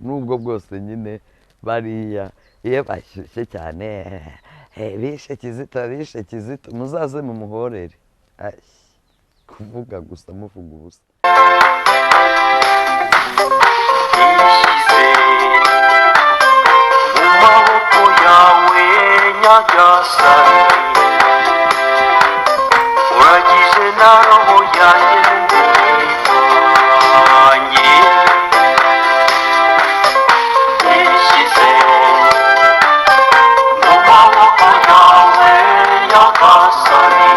nubwo bwose nyine bariya iyo bashyushye cyane bishe Kizito muzaze mumuhorere kuvuga gusa muvuga ubusa. Mumaboko yawe nyagasani uragije na roho yanjye wanjye nishyize mu maboko yawe nyagasani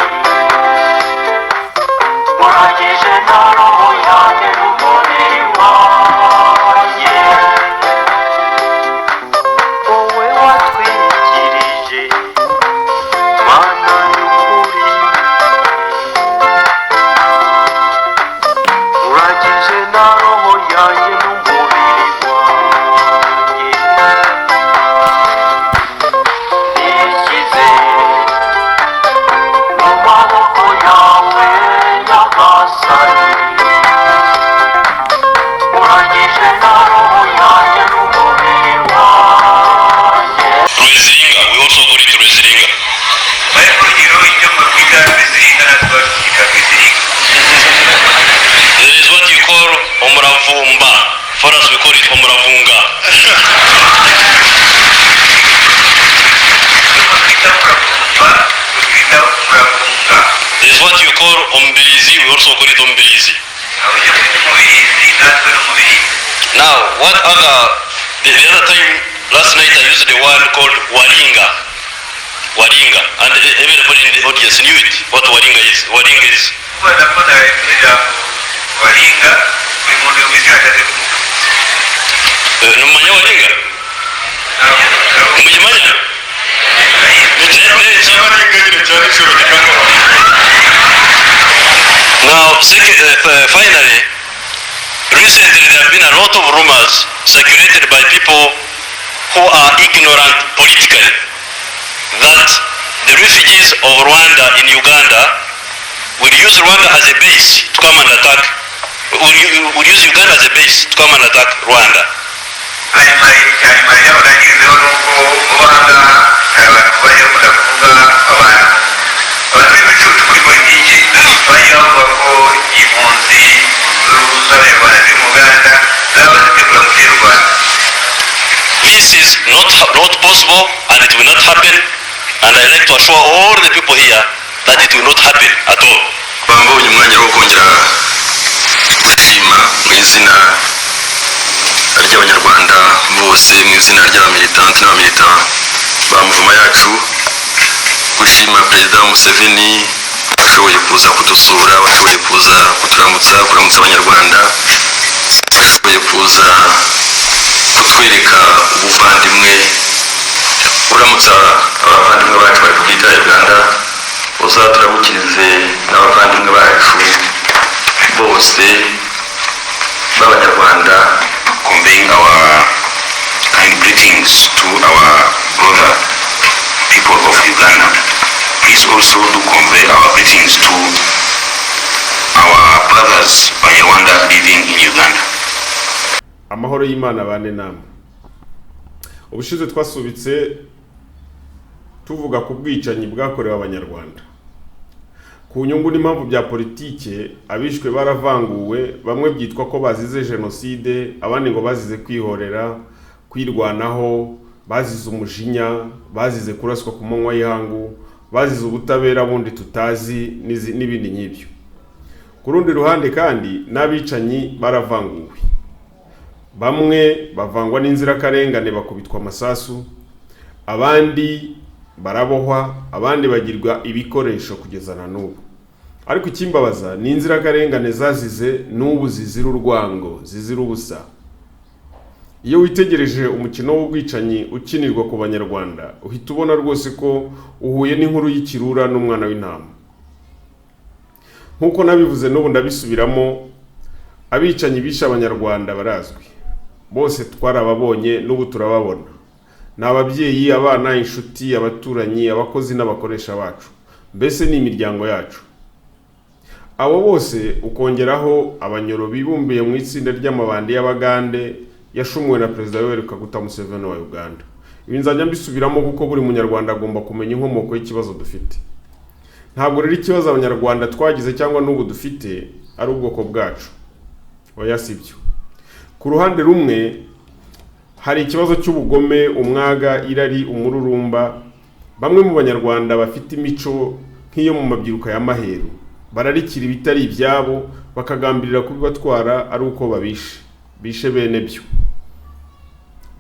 uragije na roho yanjye n'umubiri wanjye wowe watwikirije mana y'ukuri uragije na roho yanjye n'umubiri wanjye nishyize mu maboko yawe nyagasani uragije na roho yanjye n'umubiri wanjye. Ruziringa, we also call it Ruziringa. There is what you call Omuravumba. For us we call it Omuravunga. There is what you call Ombirizi, we also call it Ombirizi. Now, what other, the other time, last night I used the word called Waringa. Waringa, and everybody in the audience knew it, what Waringa is. Waringa is. Numanya Waringa? Mujimanya? Now, finally, recently there have been a lot of rumors circulated by people who are ignorant politically that the refugees of Rwanda in Uganda will use Rwanda as a base to come and attack, will use Uganda as a base to come and attack Rwanda. This is not possible, and it will not happen, and I like to assure all the people here that it will not happen at all. Bambonye umwanya wo kongera gushima mu izina ry'abanyarwanda bose, mu izina ry'abamilitanti n'abamilitanti ba muvuma yacu, gushima Perezida Museveni washoboye kuza kudusura, washoboye kuza kuramutsa abanyarwanda, washoboye kuza kutwereka ubuvandimwe, uramutsa abavandimwe bacu bari kubwita Uganda, uzaturabukirize n'abavandimwe bacu bose b'abanyarwanda. Conveying our kind greetings to our brother people of Uganda. Please also do convey our greetings to our brothers Banyarwanda living in Uganda. Amahoro y'Imana bane namwe. Ubushize twasubitse tuvuga ku bwicanyi bwakorewe abanyarwanda. Ku nyungu n'impamvu bya politike, abishwe baravanguwe, bamwe byitwa ko bazize jenoside, abandi ngo bazize kwihorera, kwirwanaho, bazize umujinya, bazize kuraswa ku manywa y'ihangu, bazize ubutabera bundi tutazi n'ibindi nk'ibyo. Ku rundi ruhande kandi n'abicanyi baravanguwe. Bamwe bavangwa n'inzirakarengane bakubitwa amasasu, abandi barabohwa, abandi bagirwa ibikoresho kugeza na n'ubu. Ariko ikimbabaza ni inzirakarengane zazize n'ubu zizira urwango, zizira ubusa. iyo witegereje umukino w'ubwicanyi ukinirwa ku banyarwanda uhita ubona rwose ko uhuye n'inkuru y'ikirura n'umwana w'intama. Nk'uko nabivuze n'ubu ndabisubiramo, abicanyi bishe abanyarwanda barazwi, bose twarababonye n'ubu turababona. Ni ababyeyi, abana, inshuti, abaturanyi, abakozi n'abakoresha bacu, mbese ni imiryango yacu. Abo bose ukongeraho abanyoro bibumbiye mu itsinda ry'amabandi y'Abagande yashumuwe na Perezida Yoweri Kaguta Museveni wa Uganda. Ibi nzajya mbisubiramo kuko buri munyarwanda agomba kumenya inkomoko y'ikibazo dufite. Ntabwo rero ikibazo abanyarwanda twagize cyangwa n'ubu dufite ari ubwoko bwacu, oya sibyo. Ku ruhande rumwe hari ikibazo cy'ubugome, umwaga, irari, umururumba. Bamwe mu banyarwanda bafite imico nk'iyo mu mabyiruka ya Maheru bararikira ibitari ibyabo bakagambirira kubibatwara ari uko bishe bene byo.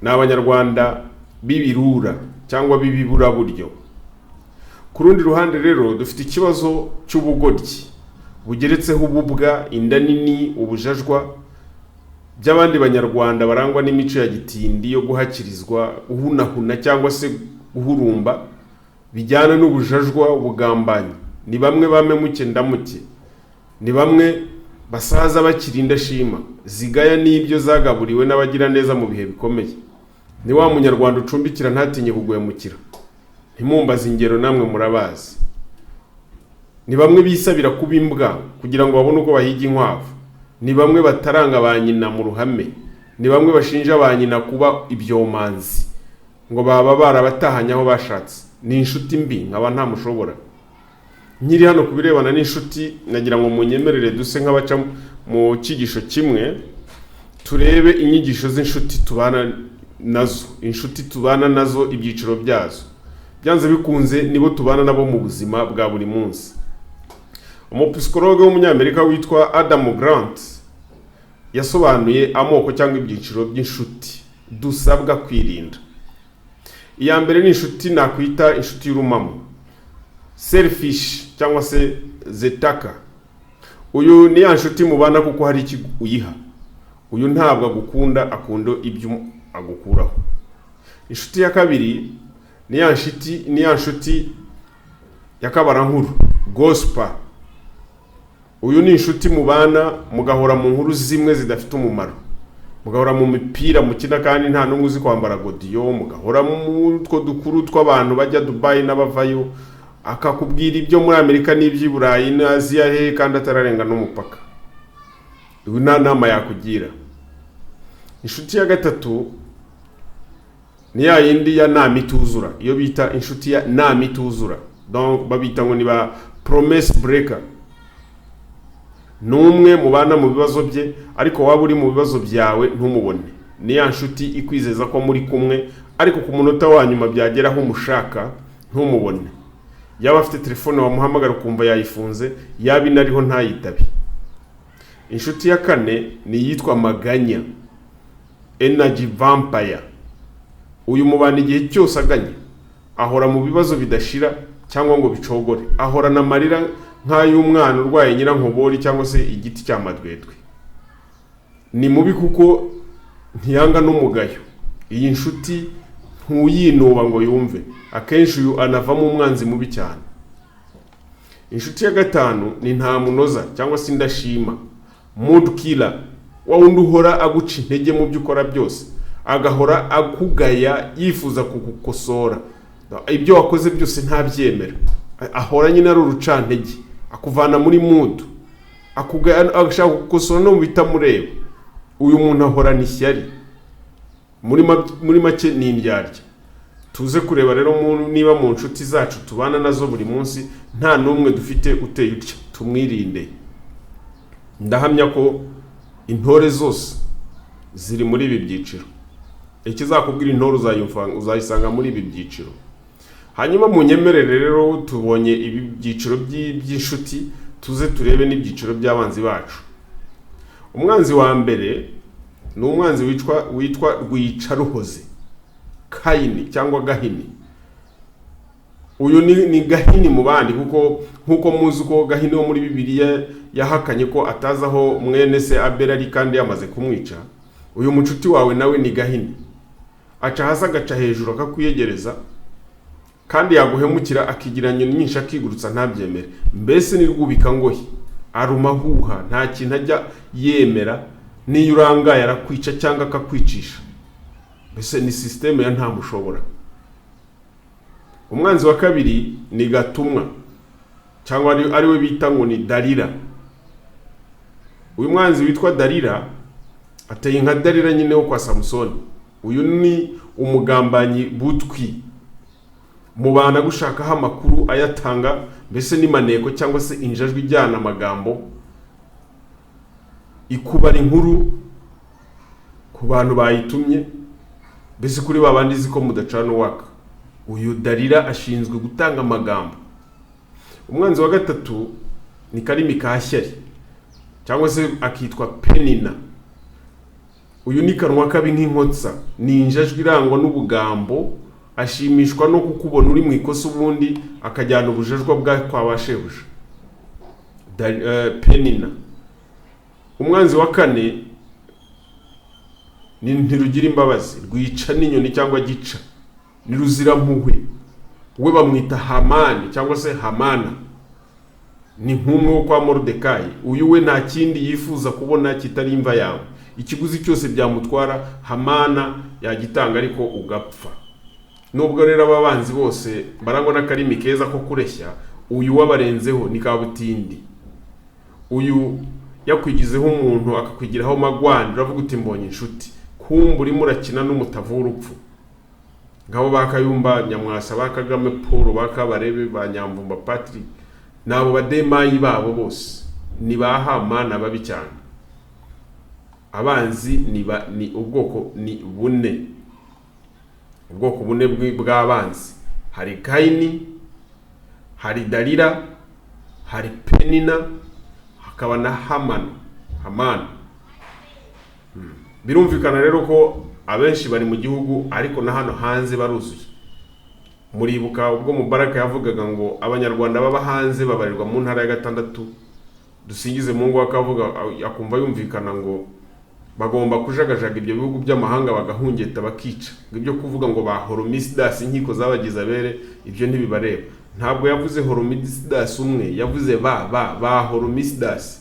Ni abanyarwanda b'ibirura cyangwa b'ibiburaburyo. Ku rundi ruhande rero dufite ikibazo cy'ubugoryi bugeretseho ububwa, inda nini, ubujajwa by'abandi banyarwanda barangwa n'imico ya gitindi yo guhakirizwa, uhunahuna cyangwa se guhurumba bijyana n'ubujajwa, ubugambanyi. Ni bamwe bamemuke ndamuke, ni bamwe basaza bakirinda shima, zigaya n'ibyo zagaburiwe n'abagira neza mu bihe bikomeye. Ni wa munyarwanda ucumbikira ntatinye kuguhemukira. Ntimumbaze ingero namwe murabazi. Ni bamwe bisabira kuba imbwa kugira ngo babone uko bahiga inkwavu. Ni bamwe bataranga ba nyina mu ruhame. Ni bamwe bashinja ba nyina kuba ibyomanzi ngo baba barabatahanye aho bashatse. Ni inshuti mbi nkaba nta mushobora. Nkiri hano kubirebana n'inshuti, nagira ngo munyemerere duse nk'abaca mu kigisho kimwe turebe inyigisho z'inshuti tubana nazo. Inshuti tubana nazo, ibyiciro byazo. Byanze bikunze nibo tubana nabo mu buzima bwa buri munsi. Umupsikologe w'umunyamerika witwa Adam Grant yasobanuye amoko cyangwa ibyiciro by'inshuti dusabwa kwirinda. Iya mbere ni inshuti nakwita inshuti y'urumamo, selfish cyangwa se zetaka. Uyu ni ya nshuti mubana kuko hari iki uyiha. Uyu ntabwo agukunda, akunda ibyo agukuraho. Inshuti ya kabiri ni ya nshuti yakabarankuru, gospel. Uyu ni inshuti mubana mugahora mu nkuru zimwe zidafite umumaro, mugahora mu mipira mukina kandi nta n'umwe uzi kwambara godiyo, mugahora mu two dukuru tw'abantu bajya Dubai n'abavayo, akakubwira ibyo muri Amerika n'iby'i Burayi na Aziya he kandi atararenga n'umupaka. Uyu nta nama yakugira. Inshuti ya gatatu ni ya yindi ya nama ituzura, iyo bita inshuti ya nama ituzura. Donc babita ngo ni ba promise breaker. Numwe mubana mu bibazo bye ariko waba uri mu bibazo byawe ntumubone. Ni ya nshuti ikwizeza ko muri kumwe ariko ku munota wa nyuma byageraho umushaka ntumubone. Yaba afite telefone wamuhamagara ukumva yayifunze, yaba inariho ntayitabe. Inshuti ya kane ni yitwa maganya, energy vampire. Uyu mubana igihe cyose aganya, ahora mu bibazo bidashira cyangwa ngo bicogore, ahora na marira nk'ay'umwana urwaye nyirankobori cyangwa se igiti cy'amadwedwe. Ni mubi kuko ntiyanga n'umugayo. Iyi nshuti ntuyinuba ngo yumve, akenshi uyu anavamo umwanzi mubi cyane. Inshuti ya gatanu ni nta munoza cyangwa se indashima, mood killer. Wa wundi uhora aguca intege mu byo ukora byose, agahora akugaya yifuza kugukosora. Ibyo wakoze byose ntabyemera, ahora nyine ari urucantege, akuvana muri mood, akugaya, agashaka kugukosora no bitamureba. Uyu muntu ahora n'ishyari, muri make ni indyarya. Tuze kureba rero niba mu nshuti zacu tubana nazo buri munsi nta n'umwe dufite uteye utya, tumwirinde. Ndahamya ko intore zose ziri muri ibi byiciro. Ikizakubwira intore uzayisanga muri ibi byiciro. Hanyuma munyemerere rero tubonye ibi byiciro by'inshuti, tuze turebe n'ibyiciro by'abanzi bacu. Umwanzi wa mbere ni umwanzi witwa Rwicaruhoze, Kayini cyangwa Gahini. Uyu ni Gahini mu bandi kuko nkuko muzi ko Gahini wo muri Bibiliya yahakanye ko atazaho mwene se Abeli ari kandi yamaze kumwica. uyu mucuti wawe nawe ni gahini, aca hasi agaca hejuru akakwiyegereza, kandi yaguhemukira akigira nyoni nyinshi akigurutsa ntabyemere. Mbese ni rwubika ngohi, arumahuha, nta kintu ajya yemera, niyo urangaye arakwica cyangwa akakwicisha. Mbese ni systeme ya nta mushobora. Umwanzi wa kabiri ni Gatumwa, cyangwa ari we bita ngo ni Dalila. Uyu mwanzi witwa Dalila ateye nka Dalila nyine wo kwa Samusoni. Uyu ni umugambanyi butwi, mubana gushakaho amakuru ayatanga, mbese ni maneko cyangwa se injajwi ijyana amagambo ikubara inkuru ku bantu bayitumye, mbese kuri babandi ziko mudacana waka. Uyu Dalila ashinzwe gutanga amagambo. Umwanzi wa gatatu ni Karimi Kashyari, cyangwa se akitwa Penina. Uyu ni kanwa kabi nk'inkotsa, ni injajwi irangwa n'ubugambo, ashimishwa no kukubona uri mu ikosa ubundi akajyana ubujajwa bwa kwa bashebuja. Penina. Umwanzi wa kane ni Ntirugira imbabazi, rwica n'inyoni cyangwa gica, ni Ruzirampuhwe, we bamwita Hamani cyangwa se Hamana, ni nk'umwe wo kwa Moridekayi. Uyu we nta kindi yifuza kubona kitari imva yawe, ikiguzi cyose byamutwara Hamana yagitanga ariko ugapfa. Nubwo rero ababanzi bose barangwa n'akarimi keza ko kureshya, uyu wabarenzeho ni kabutindi. Uyu yakwigizeho umuntu akakwigiraho magwani, uravuga uti mbonye inshuti, kumba urimo urakina n'umutavu w'urupfu. Ngabo bakayumba Nyamwasa, bakagame Paul, bakabarebe ba Nyamvumba Patrick, nabo bademayi babo bose ni bahamana babi cyane. Abanzi ni ubwoko ni bune, ubwoko bune bw'abanzi. Hari Kaini, hari Dalila, hari Penina, hakaba na Hamana. Birumvikana rero ko abenshi bari mu gihugu ariko na hano hanze baruzuye. Muribuka ubwo Mubaraka yavugaga ngo abanyarwanda baba hanze babarirwa mu ntara ya 6. Dusingize Mungu akavuga akumva yumvikana ngo bagomba kujagajaga ibyo bihugu by'amahanga bagahungeta bakica. Ibyo kuvuga ngo ba Horomisdas inkiko zabagize abere, ibyo ntibibareba. Ntabwo yavuze Horomisdas umwe, yavuze ba Horomisdas.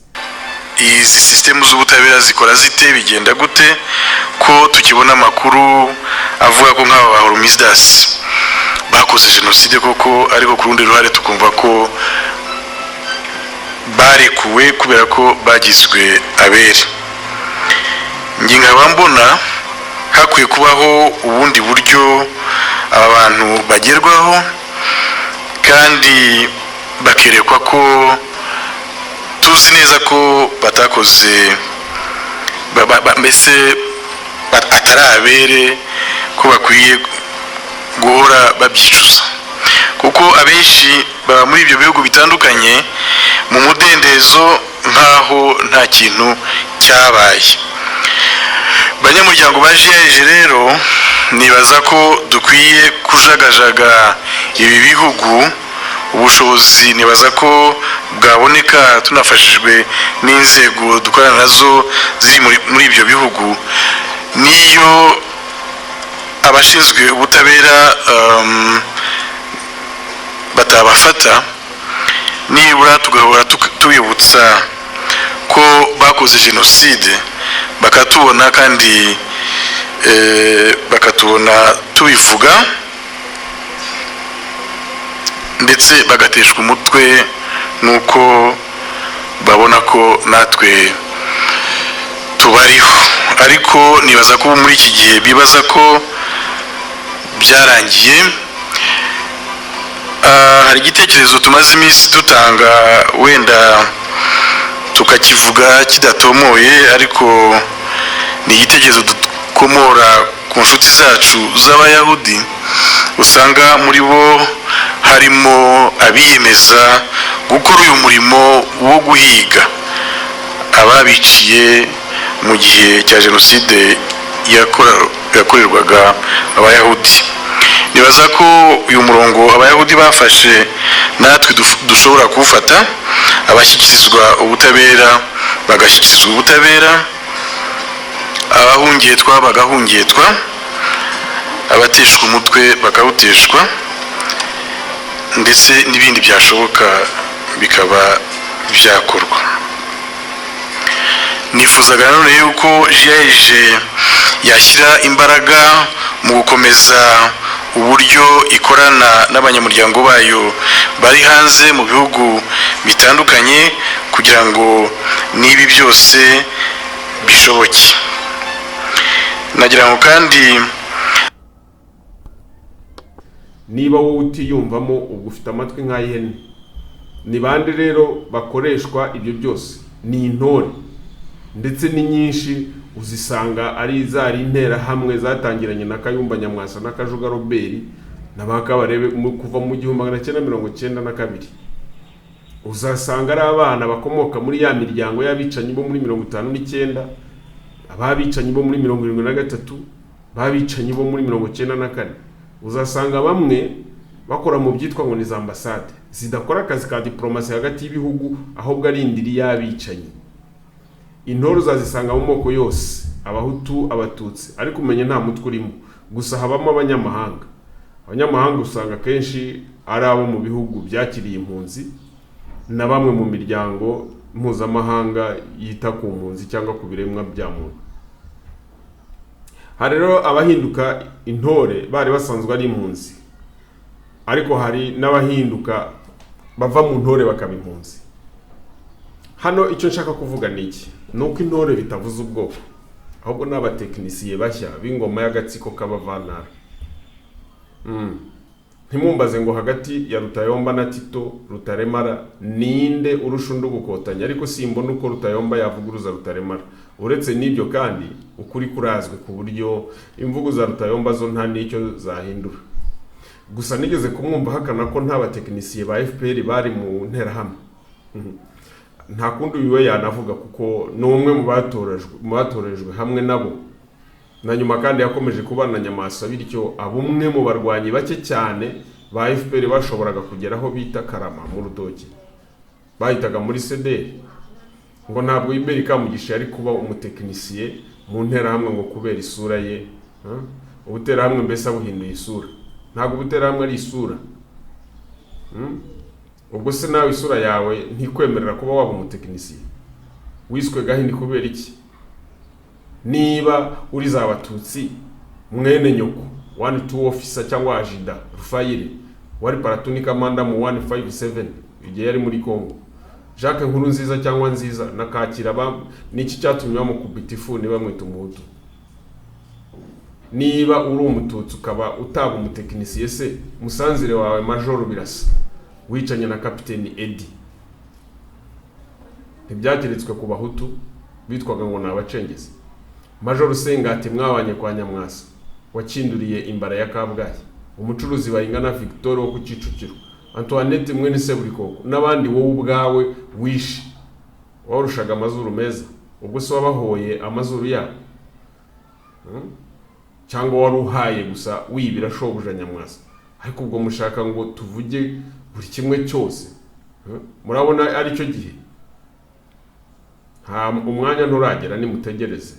Izi system z'ubutabera zikora zite, bigenda gute ko tukibona amakuru avuga ko nk'aba ba Horomisdas bakoze genocide koko, ariko ku rundi ruhare tukumva ko barekuwe kubera ko bagizwe abere. Ngi nkaba mbona hakwiye kubaho ubundi buryo aba bantu bagerwaho kandi bakerekwa ko tuzi neza ko batakoze mbese atari abere, ko bakwiye guhora babyicuza, kuko abenshi baba muri ibyo bihugu bitandukanye mu mudendezo nkaho nta kintu cyabaye. Banyamuryango bajeje rero nibaza ko dukwiye kujagajaga ibi bihugu. Ubushobozi nibaza ko bwaboneka tunafashijwe n'inzego dukorana nazo ziri muri ibyo bihugu, niyo abashinzwe ubutabera batabafata, nibura tugahora tubibutsa ko bakoze genocide, bakatubona kandi bakatubona tubivuga, ndetse bagateshwa umutwe nuko babona ko natwe tubariho. Ariko nibaza ko muri iki gihe bibaza ko byarangiye. Hari igitekerezo tumaze iminsi dutanga, wenda tukakivuga kidatomoye, ariko ni igitekerezo dukomora ku nshuti zacu z'Abayahudi. Usanga muri bo harimo abiyemeza gukora uyu murimo wo guhiga ababiciye mu gihe cya genocide yakorerwaga Abayahudi. Nibaza ko uyu murongo Abayahudi bafashe natwe dushobora kuwufata, abashyikirizwa ubutabera bagashyikirizwa ubutabera, abahungiyetwa bagahungiyetwa, abateshwa umutwe bakawuteshwa, ndetse n'ibindi byashoboka bikaba byakorwa. Nifuzaga nanone yuko JIRG yashyira imbaraga mu gukomeza uburyo ikorana n'abanyamuryango bayo bari hanze mu bihugu bitandukanye kugira ngo n'ibi byose bishoboke. Nagira ngo kandi niba wowe utiyumvamo ubwo ufite amatwi nk'ay'ihene, ni bande rero bakoreshwa ibyo byose? Ni intore, ndetse ni nyinshi uzisanga ari zari interahamwe zatangiranye na Kayumba Nyamwasa na Kajuga Robert na Bakabarebe kuva mu 1992. Uzasanga ari abana bakomoka muri ya miryango y'abicanyi bo muri 59, ababicanyi bo muri 73, babicanyi bo muri 94. Uzasanga bamwe bakora mu byitwa ngo ni za ambasade zidakora akazi ka diplomasi hagati y'ibihugu, ahubwo ari indiri y'abicanyi. Intore uzazisanga mu moko yose, abahutu, abatutsi, ariko umenye nta mutwe urimo. Gusa habamo abanyamahanga. Abanyamahanga usanga kenshi ari abo mu bihugu byakiriye impunzi na bamwe mu miryango mpuzamahanga yita ku mpunzi cyangwa ku biremwa bya muntu. Hari rero abahinduka intore bari basanzwe ari impunzi, ariko hari n'abahinduka bava mu ntore bakaba impunzi. Hano icyo nshaka kuvuga ni iki? Nuko intore bitavuze ubwoko, ahubwo n'abatekinisiye bashya b'ingoma y'agatsiko k'abavantara. Ntimumbaze ngo hagati ya Rutayomba na Tito Rutaremara ninde urusha undi gukotanya, ariko simbona uko Rutayomba yavuguruza Rutaremara. Uretse n'ibyo kandi ukuri kurazwe ku buryo imvugo za Rutayomba zo nta n'icyo zahindura. Gusa nigeze kumwumva hakana ko nta batekinisiye ba FPR bari mu nterahamwe. Nta kundi uyu yanavuga kuko ni umwe mu batorejwe hamwe nabo, na nyuma kandi yakomeje kubana Nyamwasa, bityo abumwe mu barwanyi bake cyane ba FPR bashoboraga kugeraho bita Karama mu Rutoki, bahitaga muri CDR. Ngo ntabwo Iberi Kamugisha yari kuba umutekinisiye mu nterahamwe ngo kubera isura ye. Ubuterahamwe mbese abuhinduye isura. Ntabwo ubuterahamwe ari isura. Ubwo se nawe isura yawe ntikwemerera kuba waba umutekinisiye? Wiswe Gahini kubera iki? Niba uri za Batutsi, mwene nyoko 1-2 officer cyangwa ajida Rufayire wari paratoni commander mu 157 igihe yari muri Kongo, Jacques Nkurunziza cyangwa Nziza na Kakira niki cyatumye bamukubita ifuni bamwita umuhutu? Niba uri umututsi ukaba utaba umutekinisiye, se musanzire wawe Major Birasa wicanye na Kapiteni Edi ntibyageretswe ku bahutu bitwaga ngo nabacengezi? Major Sengati mwabanye kwa Nyamwasa wakinduriye imbara ya Kabgayi, umucuruzi bayingana Victor wo ku Kicukiro, Antoinette mwene Seburikoko n'abandi wowe ubwawe wishe warushaga amazuru meza. Ubwo se wabahoye amazuru yabo? Cyangwa waruhaye gusa wibira shobuja Nyamwasa? Ariko ubwo mushaka ngo tuvuge buri kimwe cyose. Murabona ari cyo gihe? Umwanya nturagera, nimutegereze.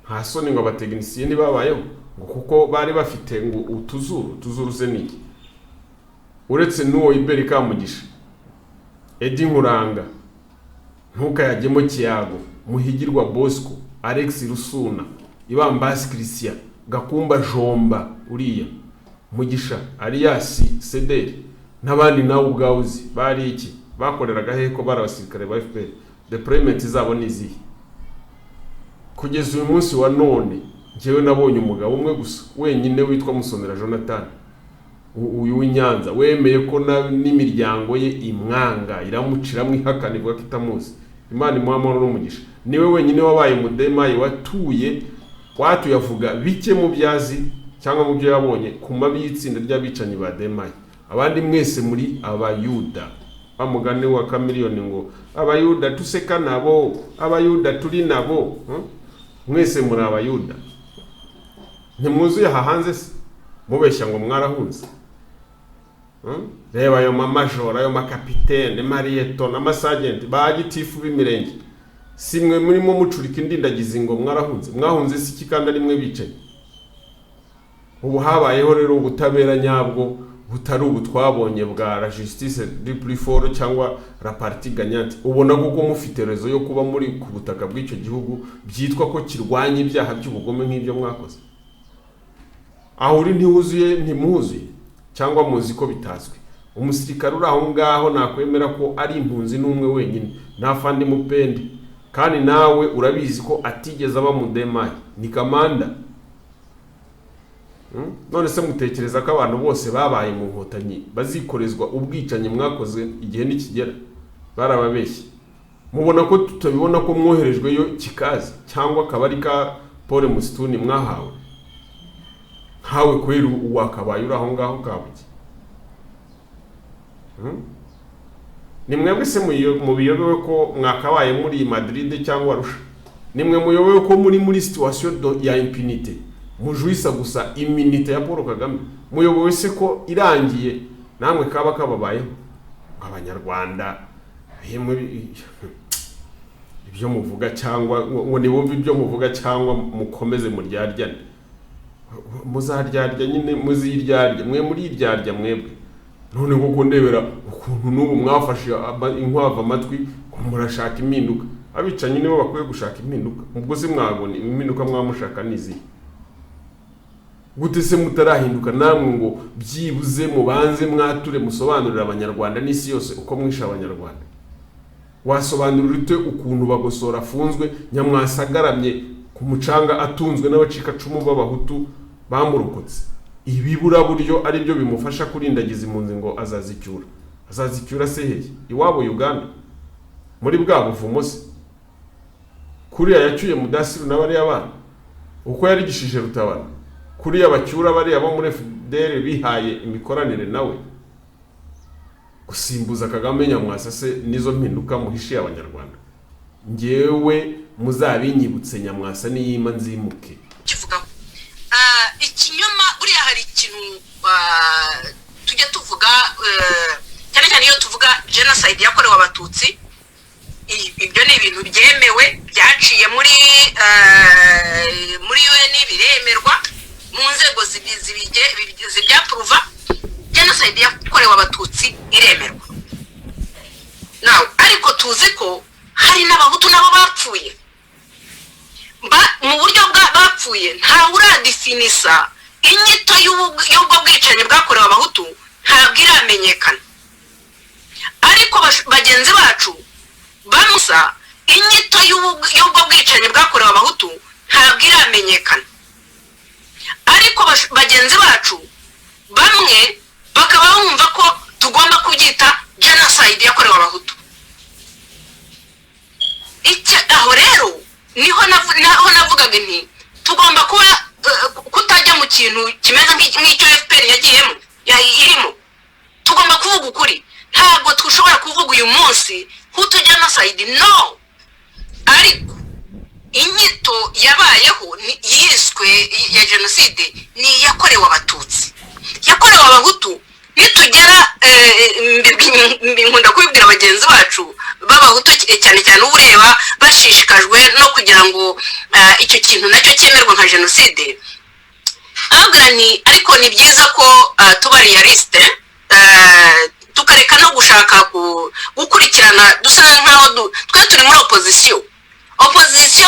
Nta soni ngo abatekinisiye ntibabayeho ngo kuko bari bafite ngo utuzuru se niki? Uretse n'uwo Iberi Kamugisha, Edi Nkuranga, Ntukayagemo Kiyago, Muhigirwa Bosco, Alex Rusuna, Ibambasi Christian, Gakumba Jomba uriya, Mugisha Alias Cederi n'abandi nawe ubwawuzi bari iki? Bakoreraga heko bari abasirikare ba FPR. Deployment zabo nizihe? Kugeza uyu munsi wa none njyewe nabonye umugabo umwe gusa wenyine witwa Musonera Jonathan, uyu w'Inyanza, wemeye ko n'imiryango ye imwanga iramuciramo ihakanirwa ko itamuzi. Imana imuhamoro n'umugisha. Niwe wenyine wabaye mudemayi watuye avuga bike mu byazi cyangwa mu byo yabonye ku mabi y'itsinda ry'abicanyi ba Demayi. Abandi mwese muri abayuda. Bamugane wa Kamiliyoni ngo abayuda tuseka nabo, abayuda turi nabo. Mwese muri abayuda. Ntimuzuye aha hanze se mubeshya ngo mwarahunze? Reba ayo mamajora, ayo makapitene, marieto n'amasagenti ba gitifu b'imirenge simwe murimo mucurika indindagizi ngo mwahunze siki kandi ari mwe bicaye. Ubu habayeho rero ubutabera nyabwo butari ubu twabonye bwa la justice du plus fort cyangwa la partie gagnante. Ubona kuko mufite rezo yo kuba muri ku butaka bw'icyo gihugu byitwa ko kirwanya ibyaha by'ubugome nk'ibyo mwakoze. Aho uri ntimuzuye cyangwa muzi ko bitazwi. Umusirikare uri aho ngaho nakwemera ko ari impunzi n'umwe wenyine nafandi mupende, kandi nawe urabizi ko atigeze aba mu demayi, ni kamanda. None se mutekereza ko abantu bose babaye mu nkotanyi bazikorezwa ubwicanyi mwakoze igihe nikigera? Barababeshye. Mubona ko tutabibona ko mwoherejweyo kikazi cyangwa akabari ka Paul Musituni mwahawe? Hawe kwera uwakabaye uri aho ngaho kabuye. Ni mwebwe se mubiyobewe ko mwakabaye muri Madrid cyangwa Arusha? Ni mwe muyobewe ko muri situation ya impunité? Mujuisa gusa immunité ya Paul Kagame. Muyobowe se ko irangiye namwe kaba kababayeho abanyarwanda? Ibyo muvuga cyangwa ngo ni bumve ibyo muvuga cyangwa mukomeze muryaryane. Muzaryarya nyine muziryarya mwe muri iryarya mwebwe. None kuko ndebera ukuntu n'ubu mwafashe inkwavu amatwi murashaka impinduka. Abicanyi nibo bakwiye gushaka impinduka. Ubwo se mwabona impinduka mwamushaka nizi? Gute se mutarahinduka namwe ngo byibuze mubanze mwature musobanurira abanyarwanda n'isi yose uko mwisha abanyarwanda? Wasobanurira ute ukuntu bagosora afunzwe nyamwasagaramye ku mucanga atunzwe n'abacika cumu b'abahutu bamurokotse? Ibibura buryo ari byo bimufasha kurindagiza impunzi ngo azazicyura se hehe? Iwabo Uganda muri bwa buvumo se? Kuriya yacyuye Mudasiru n'abari abana uko yari gishije Rutabana, kuriya bacyura bari abo muri FDL bihaye imikoranire nawe. Gusimbuza Kagame nyamwasa se nizo mpinduka muhishiye abanyarwanda? Ngewe muzabinyibutse nyamwasa niyima nzimuke. Kivuga ikinyoma uriya hari ikintu tujya tuvuga cyane cyane iyo tuvuga genocide yakorewe abatutsi. Ibyo ni ibintu byemewe byaciye muri UN biremerwa mu nzego zibyapuruva. Genocide yakorewe abatutsi iremerwa. Now ariko tuzi ko hari n'abahutu nabo bapfuye. Mu buryo bapfuye nta uradefinisa inyito y'ubwo bwicanyi bwakorewe abahutu ntabwo iramenyekana. Ariko bagenzi bacu bamusa inyito y'ubwo bwicanyi bwakorewe abahutu ntabwo iramenyekana. Ariko bagenzi bacu bamwe bakaba bumva ko tugomba kubyita genocide yakorewe abahutu. Aho rero niho navugaga nti tugomba kuba kutajya mu kintu kimeze nk'icyo FPR yagiyemo irimo. Tugomba kuvuga ukuri. Ntabwo dushobora kuvuga uyu munsi Hutu genocide, no. Ariko inyito yabayeho yiswe ya genocide ni yakorewe abatutsi. Yakorewe abahutu nitugera nkunda kubibwira abagenzi bacu b'abahutu cyane cyane ureba bashishikajwe no kugira ngo icyo kintu nacyo cyemerwa nka genocide. Agrani ariko ni byiza ko tuba realiste, tukareka no gushaka gukurikirana dusa nkaho twe turi muri opposition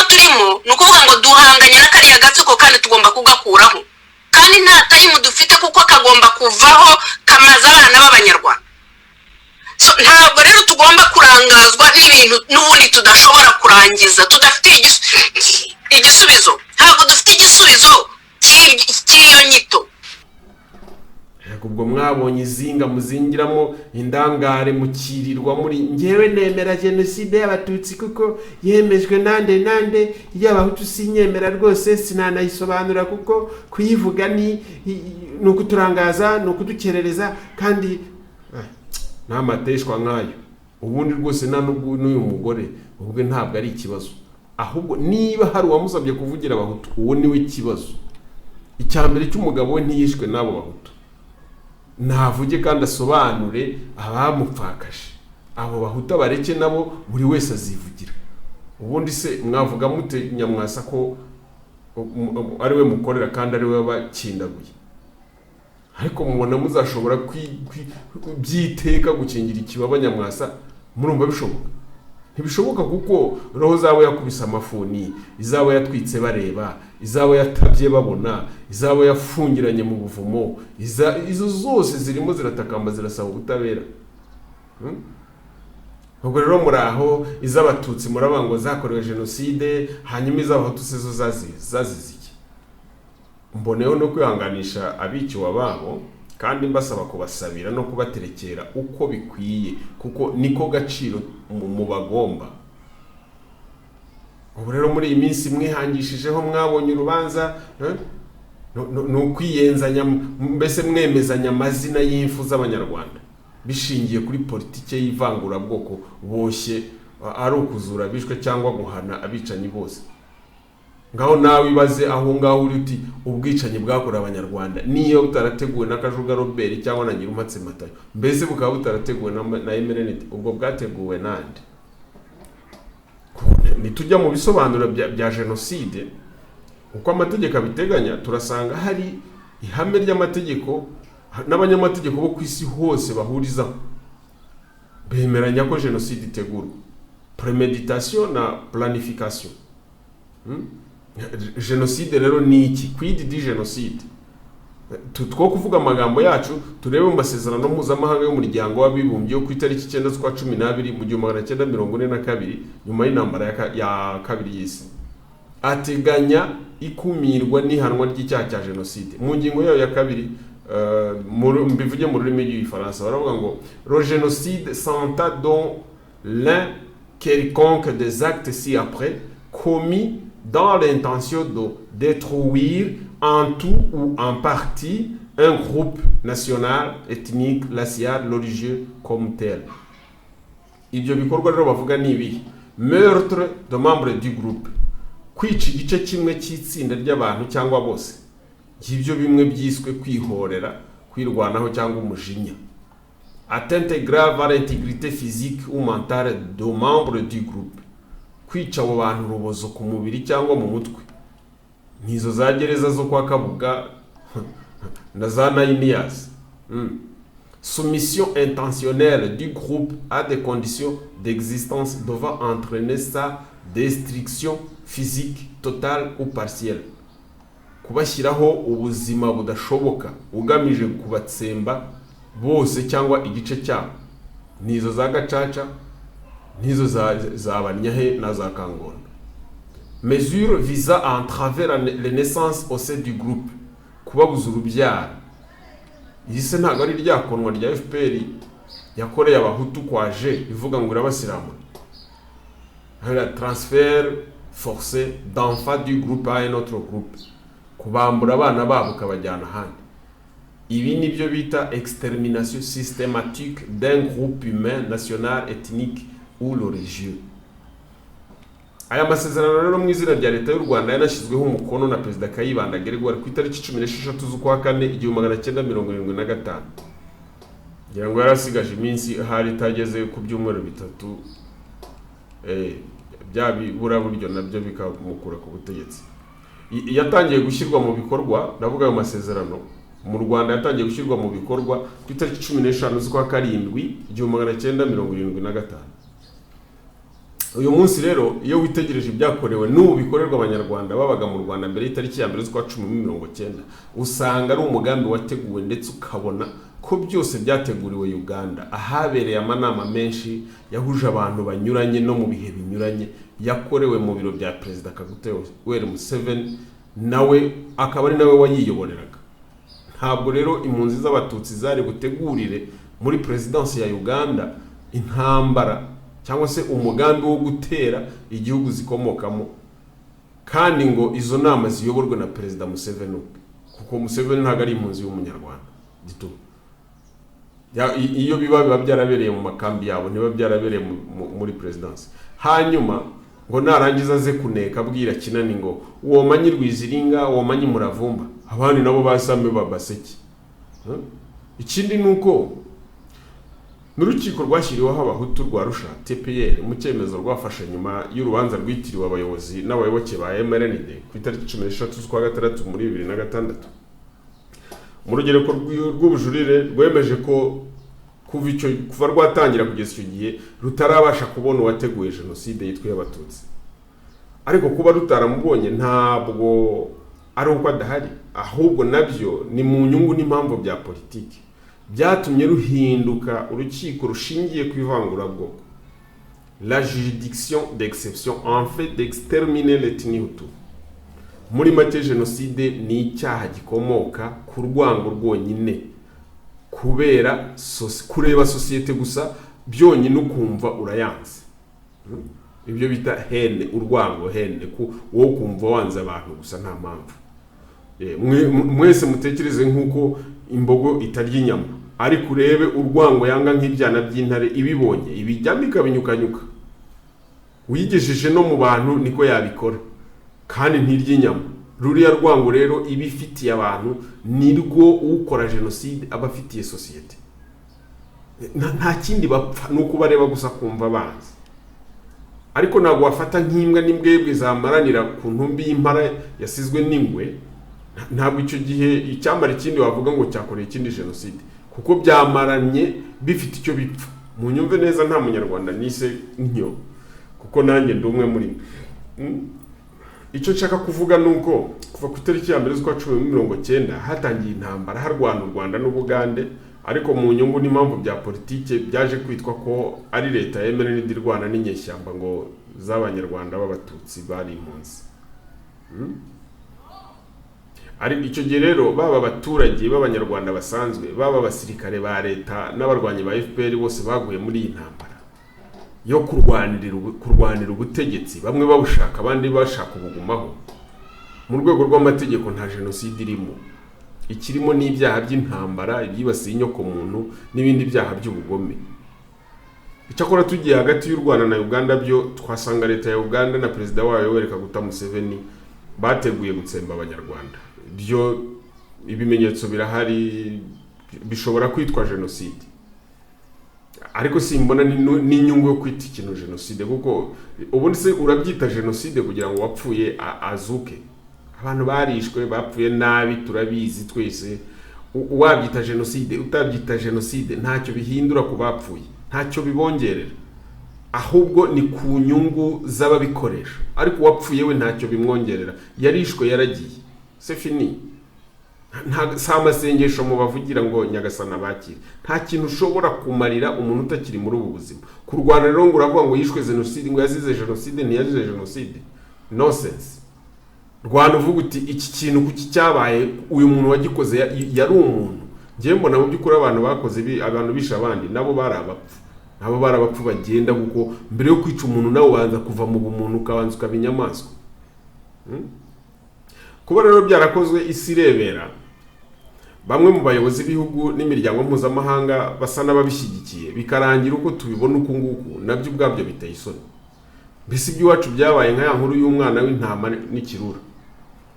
turimo no kuvuga ngo duhanganye na kariya gatsiko kandi tugomba kugakuraho, kandi nta time dufite kuko kagomba kuvaho kamaze abana b'abanyarwanda. So ntabwo rero tugomba kurangazwa n'ibintu n'ubundi tudashobora kurangiza, tudafite igisubizo. Ntabwo dufite igisubizo cy'iyo nyito. Ubwo mwabonye izinga muzingiramo indangare mukirirwa muri ngewe nemera genocide y'abatutsi kuko yemejwe nande y'abahutu sinyemera rwose sinanayisobanura kuko kuyivuga ni ukuturangaza no kudukerereza kandi namateshwa nkayo. Ubundi rwose n'uyu mugore ubwo ntabwo ari ikibazo, ahubwo niba hari uwamusabye kuvugira abahutu uwo niwe ikibazo. Icyambere cy'umugabo we ntiyishwe n'abo bahutu, navuge kandi asobanure abamupfakashe. Abo bahuta bareke nabo buri wese azivugira. ubundi se mwavuga mute Nyamwasa ko ari we mukorera kandi ari we wabakindaguye, ariko mubona muzashobora byiteka gukingira ikibaba Nyamwasa? Murumva bishoboka? Ntibishoboka, kuko roho zabo yakubise amafuni, izabo yatwitse bareba, izabo yatabye babona, izabo yafungiranye mu buvumo, izo zose zirimo ziratakamba zirasaba ubutabera. Ubwo rero muraho iz'abatutsi murabango zakorewe jenoside, hanyuma iz'abahutu zo zazize iki? Mboneyeho no kwihanganisha abiciwe babo, kandi mbasaba kubasabira no kubaterekera uko bikwiye, kuko niko gaciro mu bagomba. Ubu rero muri iyi minsi mwihangishijeho, mwabonye urubanza no kwiyenzanya, mbese mwemezanya amazina y'imfu z'abanyarwanda bishingiye kuri politike y'ivangura bwoko boshye, ari ukuzura bishwe cyangwa guhana abicanyi bose. Ngaho nawe ibaze aho ngaho uri uti ubwicanyi bwakorewe abanyarwanda niyo butarateguwe na Kajuga Robert cyangwa na Ngirumpatse Matayo, mbese bukaba butarateguwe na Emerenite, ubwo bwateguwe nande? Nitujya mu bisobanuro bya jenoside uko amategeko abiteganya, turasanga hari ihame ry'amategeko n'abanyamategeko bo ku isi hose bahurizaho, bemeranya ko jenoside itegurwa, premeditation na planification. Jenoside rero ni iki? Quid di genocide? Two kuvuga amagambo yacu turebe mu masezerano mpuzamahanga y'umuryango w'abibumbye yo ku itariki 9/12 mu 1942 nyuma y'intambara ya kabiri y'isi, ateganya ikumirwa n'ihanwa ry'icyaha cya jenoside. Mu ngingo yayo ya kabiri, mbivuge mu rurimi rw'igifaransa, baravuga ngo le génocide s'entend dans l'un quelconque des actes ci-après commis dans l'intention de détruire en tout ou en partie un groupe national, ethnique, racial, religieux comme tel. Ibyo bikorwa rero bavuga ni ibi: meurtre de membres du groupe, kwica igice kimwe cy'itsinda ry'abantu cyangwa bose, ibyo bimwe byiswe kwihorera, kwirwanaho cyangwa umujinya. Atteinte grave à l'intégrité physique ou mentale de membres du groupe, kwica abo bantu urubozo ku mubiri cyangwa mu mutwe, nizo za gereza zo kwa Kabuga na za Nainias. Soumission intentionnelle du groupe à des conditions d'existence devant entraîner sa destruction physique totale ou partielle, kubashyiraho ubuzima budashoboka ugamije kubatsemba bose cyangwa igice cyabo, nizo za Gacaca, nizo za Banyahe na za Kangondo. Mesure visant à entraver les naissances au sein du groupe, kubabuza urubyaro. Iyi se ntabwo ari ryakonwa rya FPR yakoreye abahutu kwaje ivuga ngo irabasiramu. Le transfert forcé d'enfants du groupe à un autre groupe, kubambura abana babo kabajyana ahandi. Ibi nibyo bita extermination systématique d'un groupe humain, national, ethnique ou religieux. Aya masezerano rero mu izina rya leta y'u Rwanda yanashyizweho umukono na Perezida Kayibanda Gregoire ku itariki 16 z'ukwa kane 1975. Ngira ngo yarasigaje iminsi hari itageze ku byumweru bitatu byabibura buryo nabyo bikamukura ku butegetsi. Yatangiye gushyirwa mu bikorwa, ndavuga ayo masezerano mu Rwanda yatangiye gushyirwa mu bikorwa ku itariki 15 z'ukwa karindwi 1975. Uyu munsi rero iyo witegereje ibyakorewe n'ubu bikorerwa abanyarwanda babaga mu Rwanda mbere y'itariki ya 1 z'ukwa 10/19, usanga ari umugambi wateguwe ndetse ukabona ko byose byateguriwe Uganda, ahabereye amanama menshi yahuje abantu banyuranye no mu bihe binyuranye, yakorewe mu biro bya Perezida Kaguta Yoweri Museveni, nawe akaba ari nawe wayiyoboreraga. Ntabwo rero impunzi z'abatutsi zari gutegurire muri presidency ya Uganda intambara cyangwa se umugambi wo gutera igihugu zikomokamo, kandi ngo izo nama ziyoborwe na Perezida Museveni, kuko Museveni ntabwo ari impunzi y'umunyarwanda gito. Iyo biba byarabereye mu makambi yabo, niba byarabereye muri presidency. Hanyuma ngo narangiza ze kuneka abwira Kinani ngo uwo manyi Rwiziringa, uwo manyi Muravumba, abandi nabo basame babaseki. Ikindi nuko n'urukiko rwashyiriweho abahutu rwa Arusha TPR mu cyemezo rwafashe nyuma y'urubanza rwitiriwe abayobozi n'abayoboke ba MRND ku itariki 13 z'ukwa gatandatu muri 2006. Mu rugereko rw'ubujurire rwemeje ko kuva rwatangira kugeza icyo gihe rutarabasha kubona uwateguye jenoside yitwa Abatutsi, ariko kuba rutaramubonye ntabwo ari uko adahari, ahubwo nabyo ni mu nyungu n'impamvu bya politiki byatumye ruhinduka urukiko rushingiye ku ivangurabwoko, la juridiction d'exception en fait d'exterminer l'ethnie hutu. Muri make jenoside ni icyaha gikomoka ku rwango rwonyine, kubera kureba sosiyete gusa byonyine ukumva urayanze. Ibyo bita hene, urwango hene, wo kumva wanze abantu gusa nta mpamvu. Mwese mutekereze nk'uko imbogo itarya inyama, ariko urebe urwango yanga nk'ibyana by'intare ibibonye ibijyamo ikabinyukanyuka. Wigejeje no mu bantu niko yabikora kandi ntirya inyama. Ruriya rwango rero ibifitiye abantu nirwo ukora jenoside abafitiye sosiyete. Nta kindi bapfa nuko bareba gusa kumva banze. Ariko ntabwo wafata nk'imbwa n'imbwebwe zamaranira ku ntumbi y'impara yasizwe n'ingwe, ntabwo icyo gihe icyamara ikindi wavuga ngo cyakoreye ikindi jenoside, kuko byamaranye bifite icyo bipfa. Mu nyumve neza nta munyarwanda nise ntyo, kuko nanjye ndi umwe muri icyo nshaka kuvuga nuko kuva ku itariki ya 1 z'ukwa 1990 hatangiye intambara harwana u Rwanda n'Ubugande, ariko mu nyungu n'impamvu bya politike byaje kwitwa ko ari leta yemerera indi Rwanda n'inyeshyamba ngo z'abanyarwanda b'abatutsi bari impunzi. Ari icyo gihe rero baba abaturage b'abanyarwanda basanzwe, baba abasirikare ba leta n'abarwanyi ba FPR bose baguye muri iyi ntambara yo kurwanira ubutegetsi, bamwe babushaka abandi bashaka ubugumaho. Mu rwego rw'amategeko nta jenoside irimo, ikirimo n'ibyaha by'intambara, ibyibasiye inyoko muntu n'ibindi byaha by'ubugome. Icyakora tugiye hagati y'u Rwanda na Uganda byo twasanga leta ya Uganda na perezida wayo Yoweri Kaguta Museveni bateguye gutsemba abanyarwanda. Byo ibimenyetso birahari bishobora kwitwa jenoside, ariko simbona n'inyungu yo kwita ikintu jenoside, kuko ubundi se urabyita jenoside kugira ngo wapfuye azuke. Abantu barishwe bapfuye nabi turabizi twese. Wabyita jenoside utabyita jenoside ntacyo bihindura ku bapfuye, ntacyo bibongerera, ahubwo ni ku nyungu z'ababikoresha. Ariko wapfuye we ntacyo bimwongerera, yarishwe yaragiye, c'est fini. Nta samasengesho mu bavugira ngo nyagasana bakire, nta kintu ushobora kumarira umuntu utakiri muri ubu buzima. Kurwana rero ngo uravuga ngo yishwe jenoside, ngo yazize jenoside, ntiyazize jenoside, nonsense. Rwanda uvuga uti iki kintu kuki cyabaye, uyu muntu wagikoze yari umuntu. Ngiye mbona mu by'ukuri abantu bakoze abantu bisha abandi nabo barabapfu bagenda, kuko mbere yo kwica umuntu nawe ubanza kuva mu bumuntu ukabanza ukaba inyamaswa. Kuba rero byarakozwe isi irebera, bamwe mu bayobozi b'ibihugu n'imiryango mpuzamahanga basa n'ababishyigikiye, bikarangira uko tubibona uku nguku, nabyo ubwabyo biteye isoni. Mbese iby'iwacu byabaye nka ya nkuru y'umwana w'intama n'ikirura,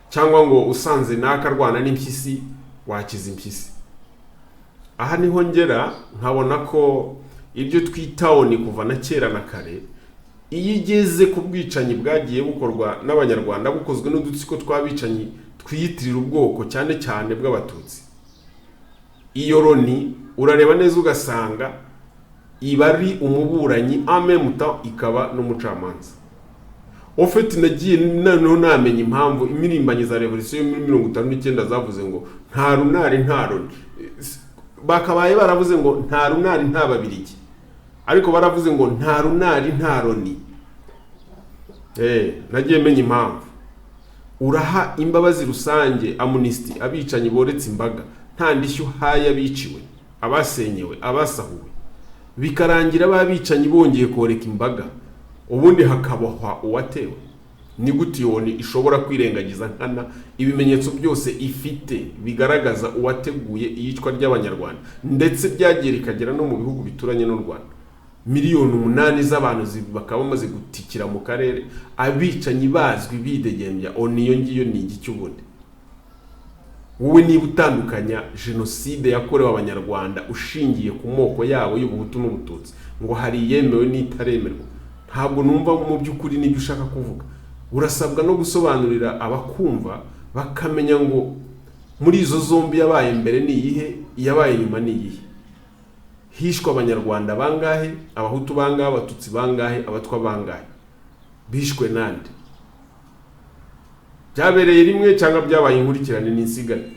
cyangwa ngo usanze n'akarwana n'impyisi wakiza impyisi. Aha niho ngera nkabona ko ibyo twitaho ni kuva na kera na kare, iyo igeze ku bwicanyi bwagiye bukorwa n'abanyarwanda bukozwe n'udutsiko twabicanyi twiyitirira ubwoko cyane cyane bw'abatutsi, iyo Loni urareba neza ugasanga iba ari umuburanyi amemuta ikaba n'umucamanza. Ofeti nagiye noneho namenye impamvu imirimbanyi za revolution yo muri 1959 zavuze ngo nta runari nta Loni. Bakabaye baravuze ngo nta runari nta Babirigi, ariko baravuze ngo nta runari nta Loni. Nagiye menya impamvu. Uraha imbabazi rusange amnesty abicanyi boretse imbaga, nta ndishyu haya biciwe, abasenyewe, abasahuwe, bikarangira babicanyi bongeye koreka imbaga, ubundi hakabohwa uwatewe. Ni gute yone ishobora kwirengagiza nkana ibimenyetso byose ifite bigaragaza uwateguye iyicwa ry'abanyarwanda, ndetse byagiye rikagera no mu bihugu bituranye n'u Rwanda. Miliyoni 8 z'abantu bakaba bamaze gutikira mu karere, abicanyi bazwi bidegembya. Oniyo ngiyo ni iki cy'ubundi? wowe niba utandukanya jenoside yakorewe abanyarwanda ushingiye ku moko yabo y'ubuhutu n'ubututsi ngo hari yemewe n'itaremerwa, ntabwo numva mu by'ukuri n'ibyo ushaka kuvuga. Urasabwa no gusobanurira abakumva bakamenya ngo muri izo zombi yabaye mbere ni iyihe, yabaye nyuma ni iyihe, hishwe abanyarwanda bangahe, abahutu bangahe, abatutsi bangahe, abatwa bangahe, bishwe nande, byabereye rimwe cyangwa byabaye inkurikirane n'insigane.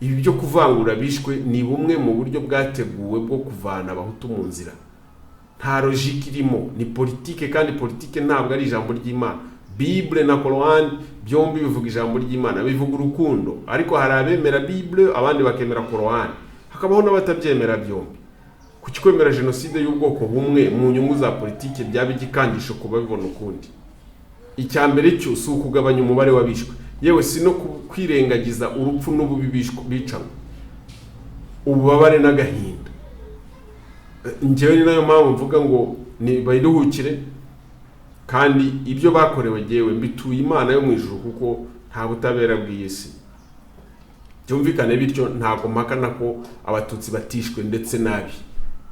Ibi byo kuvangura bishwe ni bumwe mu buryo bwateguwe bwo kuvana abahutu mu nzira, nta logique irimo, ni politike, kandi politike ntabwo ari ijambo ry'Imana. Bible na Quran byombi bivuga ijambo ry'Imana, bivuga urukundo, ariko hari abemera Bible abandi bakemera Quran, hakabaho n'abatabyemera byombi. Kuki kwemera jenoside y'ubwoko bumwe mu nyungu za politike byaba igikangisho kuba bibona ukundi? Icya mbere cyo si ukugabanya umubare w'abishwe, yewe si no kwirengagiza urupfu n'ububi bicanywe, ububabare n'agahinda. Njyewe ni nayo mpamvu mvuga ngo ni bayiruhukire, kandi ibyo bakorewe jewe mbituye Imana yo mu ijuru, kuko nta butabera bw'isi. Byumvikane bityo, ntago mpakana ko abatutsi batishwe ndetse nabi.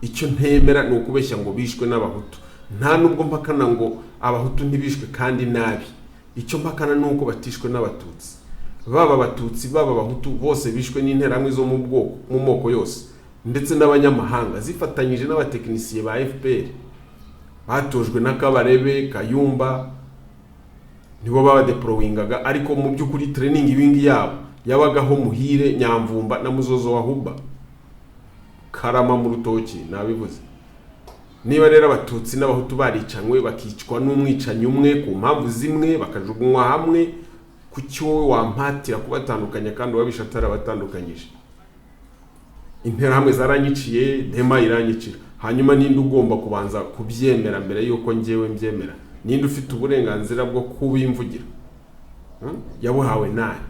Icyo ntemera ni ukubeshya ngo bishwe n'abahutu, nta nubwo mpakana ngo abahutu ntibishwe kandi nabi. Icyo mpakana ni uko batishwe n'abatutsi, baba abatutsi baba abahutu bose bishwe n'interahamwe zo mu moko yose, ndetse n'abanyamahanga zifatanyije n'abatekinisiye ba FPR batojwe na Kabarebe, Kayumba, nibo babadeprowingaga, ariko mu by'ukuri training ibingi yabo yabagaho Muhire, Nyamvumba na Muzozo wa Huba, Karama mu rutoki nabivuze. Niba rero abatutsi n'abahutu baricanywe bakicwa n'umwicanyi umwe ku mpamvu zimwe, bakajugunywa hamwe, ku cyo wampatira kubatandukanya kandi wabishatara batandukanyije? Interahamwe zaranyiciye, Dema iranyicira, hanyuma ninde ugomba kubanza kubyemera mbere yuko njyewe mbyemera? Ninde ufite uburenganzira bwo kubimvugira? Yabuhawe nande?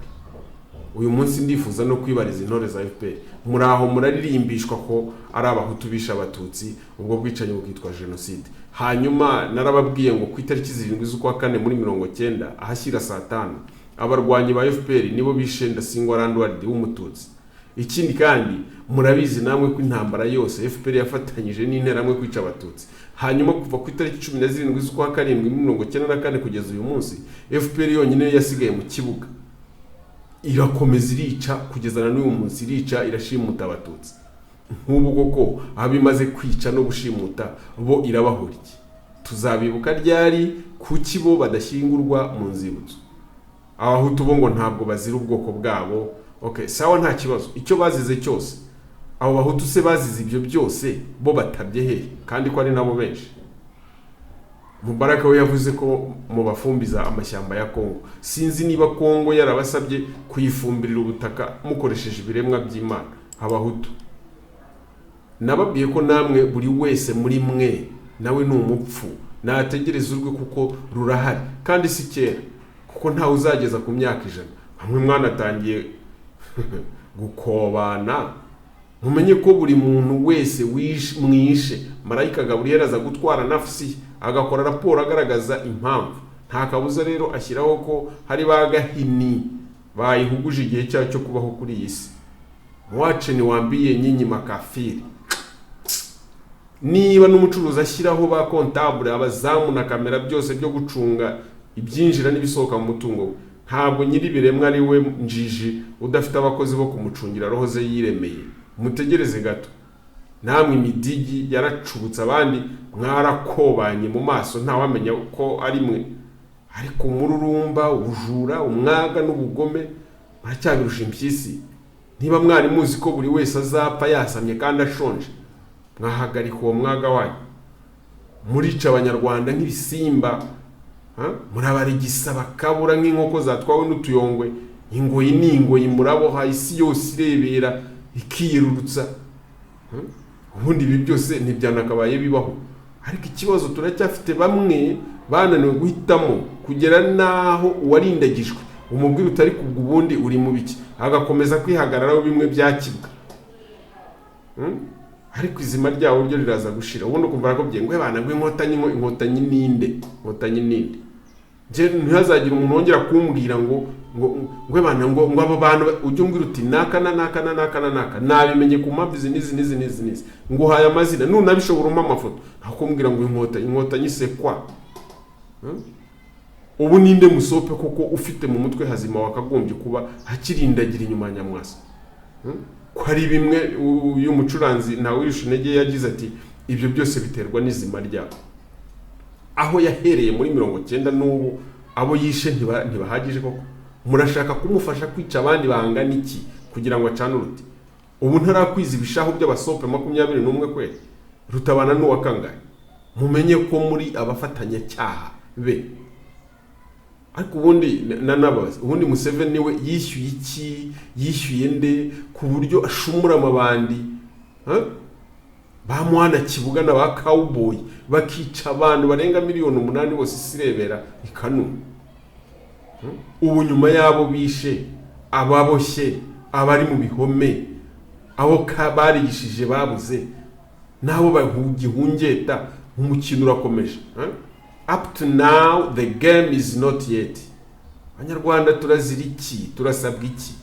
Uyu munsi ndifuza no kwibariza intore za FPR, muraho muraririmbishwa ko ari abahutu bisha abatutsi, ubwo bwicanyi bukitwa jenoside. Hanyuma narababwiye ngo ku itariki 7 z'ukwa 4 muri 1990 ahashyira saa 5 abarwanyi ba FPR nibo bishe Ndasingwa Randward w'umututsi. Ikindi kandi murabizi namwe ko intambara yose FPR yafatanyije n'interamwe kwica abatutsi. Hanyuma kuva ku itariki 17 z'ukwa 7 muri 1994 kugeza uyu munsi, FPR yonyine yasigaye mu kibuga, irakomeza irica kugeza na n'uyu munsi, irica irashimuta abatutsi. Nk'ubu koko abimaze kwica no gushimuta bo irabahora iki? Tuzabibuka ryari? Kuki bo badashyingurwa mu nzibutso? Abahutu bo ngo ntabwo bazira ubwoko bwabo. Okay, sawa, nta kibazo. Icyo bazize cyose, abo bahutu se bazize ibyo byose bo batabye he? Kandi ko ari nabo benshi. Mubaraka we yavuze ko mu bafumbiza amashyamba ya Kongo. Sinzi niba Kongo yarabasabye kuyifumbirira ubutaka mukoresheje ibiremwa by'Imana. Abahutu nababwiye ko namwe buri wese muri mwe nawe ni umupfu, nategereza urwe kuko rurahari, kandi si kera, kuko ntawe uzageza ku myaka 100. Hamwe mwanatangiye gukobana, mumenye ko buri muntu wese mwishe marayika Gabriel aza gutwara nafsi, agakora raporo agaragaza impamvu. Nta kabuza rero ashyiraho ko hari bagahini bayihuguje igihe cyo kubaho kuri iyi si. Mwace ni wambiye nyinyi makafiri. Niba n'umucuruzi ashyiraho ba comptable, abazamu na kamera byose byo gucunga ibyinjira n'ibisohoka mu mutungo, ntabwo nyiri biremwa ari we njiji udafite abakozi bo kumucungira roho ze yiremeye. Mutegereze gato. Namwe imidigi yaracubutse, abandi mwarakobanye mu maso ntawamenya ko ari mwe, ariko umururumba, ubujura, umwaga n'ubugome muracyabirusha impyisi. Niba mwari muzi ko buri wese azapfa yasamye kandi ashonje, mwahagarika uwo mwaga wanyu. Murica abanyarwanda nk'ibisimba, murabarigisa bakabura nk'inkoko zatwawe n'utuyongwe. Ingoyi n'ingoyi muraboha, isi yose irebera ikiyerurutsa. Ubundi ibi byose ntibyanakabaye bibaho, ariko ikibazo turacyafite bamwe bananiwe guhitamo, kugera naho uwarindagijwe umubwira utari kubwo ubundi uri mu biki, agakomeza kwihagararaho bimwe byakibwa. Ariko izima ryawo ryo riraza gushira. Ubundi ukumva ko byengwe bana ngo inkotanyi ninde? Inkotanyi ninde? Je ntihazagira umuntu wongera kumbwira ngo ngo bana ngo abo bantu ujye umbwira uti naka nabimenye ku mpamvu izi nizi ngo uhaye amazina nunabishobora umpa amafoto ntakumbwira ngo inkotanyi sekwa. Ubu ninde musope koko ufite mu mutwe hazima wakagombye kuba hakirindagira inyuma ya Nyamwasa? Ko hari bimwe uyu mucuranzi nawe Wishinege yagize ati ibyo byose biterwa n'izima ryabo. Aho yahereye muri 90 n'ubu abo yishe ntibahagije koko. Murashaka kumufasha kwica abandi bangana iki kugira ngo acane uruti? Ubu ntarakwiza ibishaho by'abasope 21 kwe rutabana n'uwakangaye. Mumenye ko muri abafatanya cyaha be. Ariko ubundi nanabaza ubundi Museveni we yishyuye iki, yishyuye nde ku buryo ashumura amabandi ba Mwana Kibuga na ba Cowboy bakica abantu barenga 8 miliyoni bose sirebera ikanu. Ubu nyuma yabo bishe ababoshye abari mu bihome abo barigishije babuze nabo bahungeta umukino urakomeje. Up to now the game is not yet. Abanyarwanda turazira iki, turasabwa iki?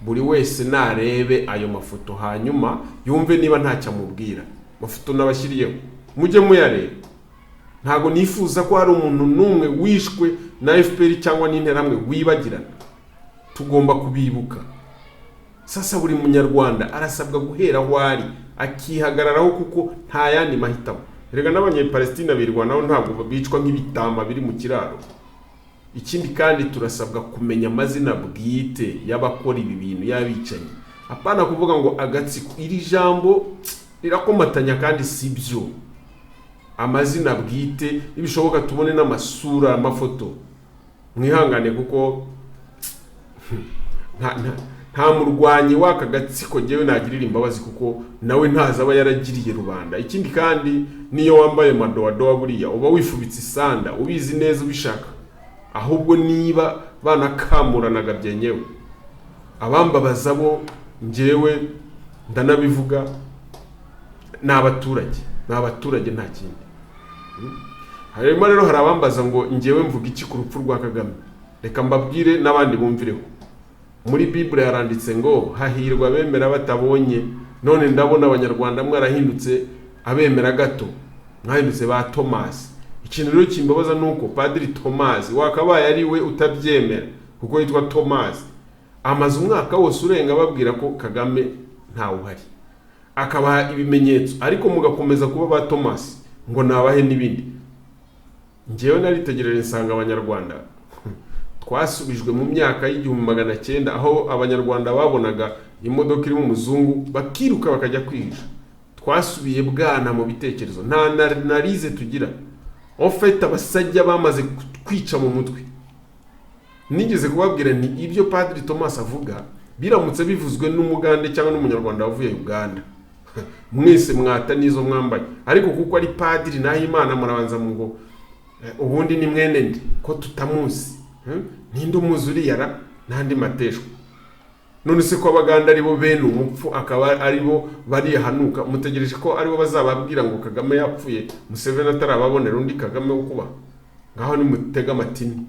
Buri wese narebe ayo mafoto hanyuma yumve niba ntacyo amubwira. Mafoto nabashyiriyeho mujye muyareba. Ntago nifuza ko hari umuntu numwe wishwe na FPR cyangwa n'interamwe wibagirana. Tugomba kubibuka. Sasa buri munyarwanda arasabwa guhera wari akihagararaho kuko nta yandi mahitamo. Rega n'abanyepalestina birwanaho ntabwo bicwa nk'ibitamba biri mu kiraro. Ikindi kandi turasabwa kumenya amazina bwite y'abakora ibi bintu y'abicanyi. Apana kuvuga ngo agatsiko, iri jambo rirakomatanya kandi sibyo. Amazina bwite ibishoboka tubone n'amasura amafoto. Mwihangane kuko nta murwanyi waka gatsiko jewe nagirira imbabazi kuko nawe ntazaba yaragiriye rubanda. Ikindi kandi niyo wambaye madowa buriya uba wifubitse isanda ubizi neza ubishaka. Ahubwo niba banakamuranaga byenyewe abambabaza bo njewe ndanabivuga n'abaturage nta kindi. Harimo rero hari abambaza ngo njewe mvuga iki ku rupfu rwa Kagame. Reka mbabwire n'abandi bumvireho. Muri Bible yaranditse ngo hahirwa abemera batabonye, none ndabona abanyarwanda mwarahindutse abemera gato, mwahindutse ba Thomas. Ikintu rero kimbabaza nuko Padiri Thomas wakabaye ari we utabyemera kuko yitwa Thomas. Amaze umwaka wose urenga babwira ko Kagame nta uhari, akabaha ibimenyetso, ariko mugakomeza kuba ba Thomas ngo nabahe n'ibindi. Njewe naritegereje nsanga abanyarwanda twasubijwe mu myaka y'1900 aho abanyarwanda babonaga imodoka iri mu muzungu bakiruka bakajya kwihisha. Twasubiye bwana mu bitekerezo, nta narize tugira. Ofete abasajya bamaze kwica mu mutwe. Nigeze kubabwira ni ibyo Padiri Thomas avuga biramutse bivuzwe n'umugande cyangwa n'umunyarwanda wavuye Uganda mwese mwata nizo mwambaye, ariko kuko ari padiri naho Imana murabanza ngo ubundi ni mwene ndi ko tutamuzi ninde umuzuri yara nandi mateshwa. None se ko abaganda ari bo bene umupfu akaba ari bo bari hanuka, mutegereje ko ari bo bazababwira ngo Kagame yapfuye Museveni atarababonera undi Kagame wo kuba ngaho ni mutega matini.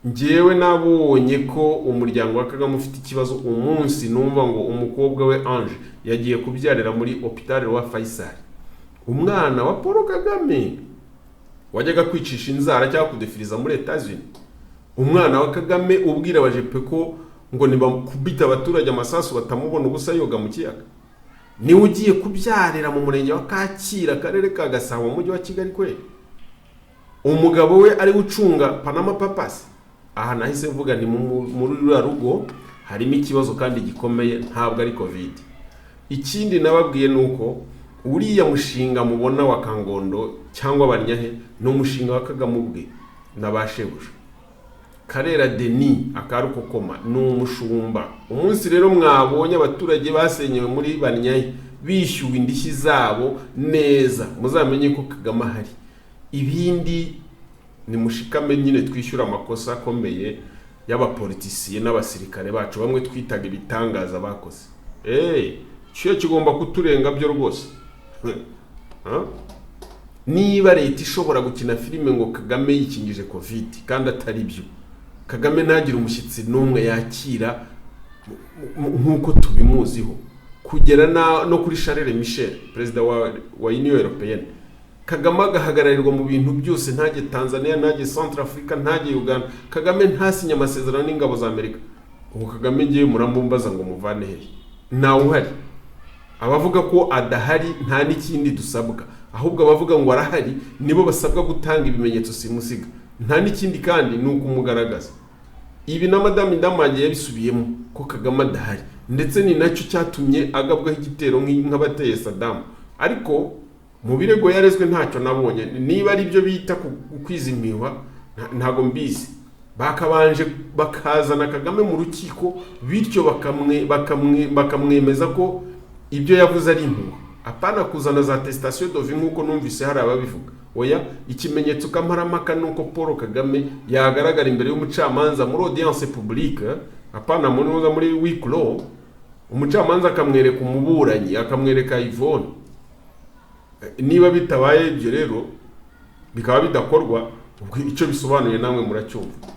Njewe nabonye ko umuryango wa Kagame ufite ikibazo umunsi numva ngo umukobwa we Ange yagiye kubyarira muri hôpital wa Faisal. Umwana wa Paul Kagame wajyaga kwicisha inzara cyangwa kudefiriza muri Etats-Unis. Umwana wa Kagame ubwira abajepe ko ngo nibakubita abaturage amasasu batamubona ubusa yoga mu kiyaga. Ni ugiye kubyarira mu murenge wa Kacira karere ka Gasabo mu mujyi wa Kigali kwe. Umugabo we ari gucunga Panama Papers. Aha nahise mvuga ni muri rura rugo harimo ikibazo kandi gikomeye, ntabwo ari Covid. Ikindi nababwiye nuko uriya mushinga mubona wa Kangondo cyangwa Banyahe no mushinga wa Kagame ubwe nabashebuje. Karera Denis akaruko koma n'umushumba. Umunsi rero mwabonye abaturage basenyewe muri Banyahe bishyuwe indishyi zabo neza, muzamenye ko Kagame hari. Ibindi ni mushikame nyine twishyura amakosa akomeye y'abapolitisiye n'abasirikare bacu bamwe twitaga ibitangaza bakoze. Cyo kigomba kuturenga byo rwose. Niba leta ishobora gukina filime ngo Kagame yikingije Covid kandi atari byo, Kagame ntagire umushyitsi n'umwe yakira nk'uko tubimuziho, kugera no kuri Charles Michel perezida wa Union Européenne. Kagame agahagararirwa mu bintu byose, ntajye Tanzania, ntajye Centrafrica, ntajye Uganda. Kagame ntasinya amasezerano n'ingabo za Amerika. Ubu Kagame ngiye muramumbaza ngo muvane he? Nawe uhari. Abavuga ko adahari nta n'ikindi dusabwa, ahubwo abavuga ngo arahari nibo basabwa gutanga ibimenyetso simusiga. Nta n'ikindi kandi ni ukumugaragaza. Ibi na Madame Ndamage yabisubiyemo ko Kagame adahari, ndetse ni nacyo cyatumye agabwaho igitero nk'abateye Saddam. Ariko mu birego yarezwe ntacyo nabonye. Niba ari byo bita kwizimihwa ntago mbizi. Bakabanje bakazana Kagame mu rukiko, bityo bakamwemeza ko ibyo yavuze ari impuha. Apana kuzana za attestation d'ovi nk'uko numvise hari ababivuga. Oya, ikimenyetso kamaramaka nuko Paul Kagame yagaragara imbere y'umucamanza muri audience publique, apana muri huis clos, umucamanza akamwereka umuburanyi, akamwereka Yvonne. Niba bitabaye ibyo rero bikaba bidakorwa, icyo bisobanuye namwe muracyumva.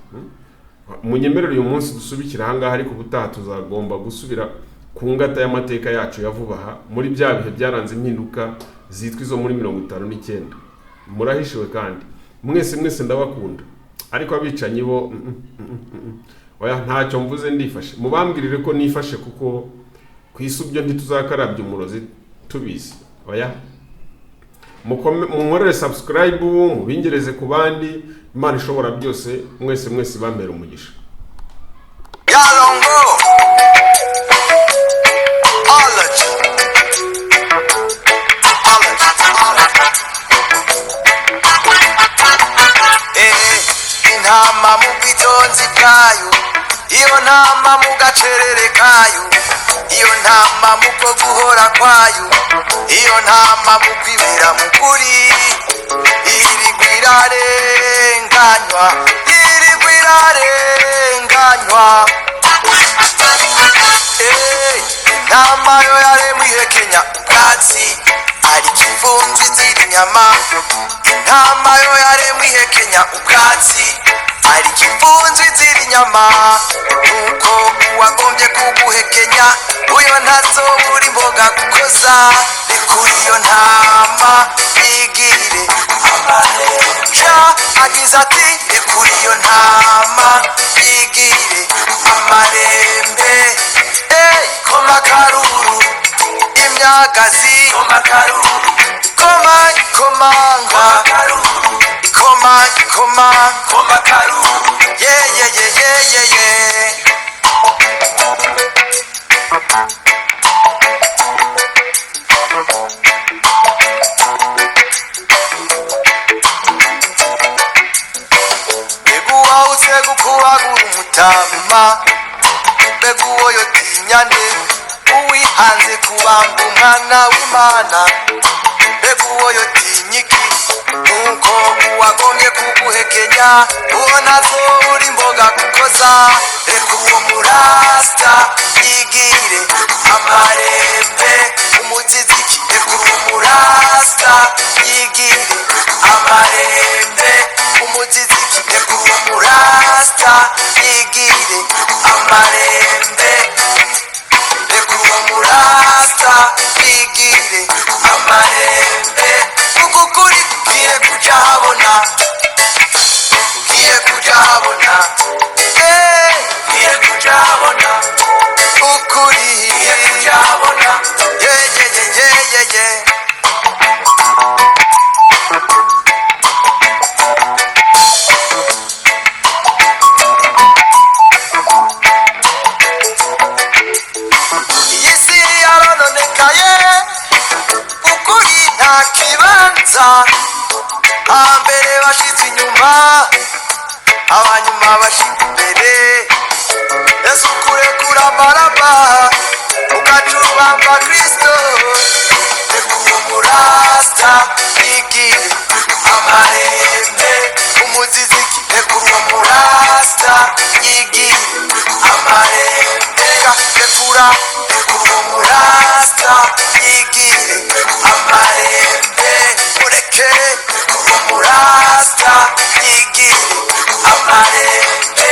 Munyemerere uyu munsi dusubikira ahangaha, ariko ubutaha tuzagomba gusubira ku ngata y'amateka yacu yavubaha muri bya bihe byaranze impinduka zitwa izo muri 59. Murahishiwe kandi mwese ndabakunda, ariko abicanyi bo oya ntacyo mvuze ndifashe. Mubambwirire ko nifashe, kuko kwisubyo ntituzakarabya umurozi tubizi. Oya, munkorere subscribe, mubingereze ku bandi. Imana ishobora byose, mwese bambera umugisha. Yalongo Ology intama mu bwitonzi bwayo, iyo ntama mu gacerere kayo, iyo ntama mu bwo guhora kwayo, iyo ntama mu kwibera mu kuri, irigwa irarenganywa, irigwa irarenganywa. Intama yo yaremwe ihekenya ubwatsi, ariko imfunzi ziri inyama. Intama yo yaremwe ihekenya ubwatsi, ariko imfunzi ziri inyama. Nuko uwagombye kuguhekenya uyo ntazobura imboga gukoza. Rekura iyo ntama yigire amarenga, agize ati rekura iyo ntama yigire amarembe. Koma karuru imyagazi, koma karuru, komanga karuru, koma karuru, yeah. Beguwa usegu kuwagura umutama, beguwo yotinyane, uwihanze kubamba umwana w'Imana. Beguwo yotinyiki, nuko uwagombye kuguhekenya uwo ntazobura imboga gukoza. Reka uwo murasta yigire amarembe umuziziki. Reka uwo murasta yigire amarembe umuziziki. Reka uwo murasta yigire amarembe. Reka uwo murasta yigire amarembe. Kuko ukuri kugiye kuja habona, kugiye kuja habona, kugiye kuja habona, ukuri kugiye kuja habona, yeah. Iyisi yarononekaye, ukuri nta kibanza. Hambere bashitse inyuma, abanyuma bashika imbere. Yesu kurekura Baraba, ukacubamba Kristo. Reka uwo murasta yigire amarembe umuziziki. Reka uwo murasta yigire amarembe. Rekura uwo murasta yigire amarembe. Ureke uwo murasta yigire amarembe.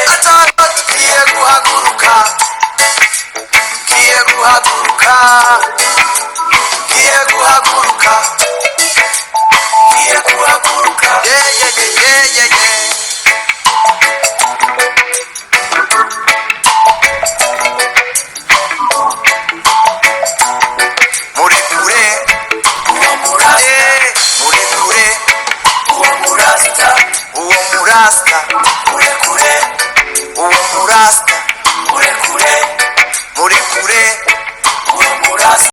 murasta uwo murasta uwo murasta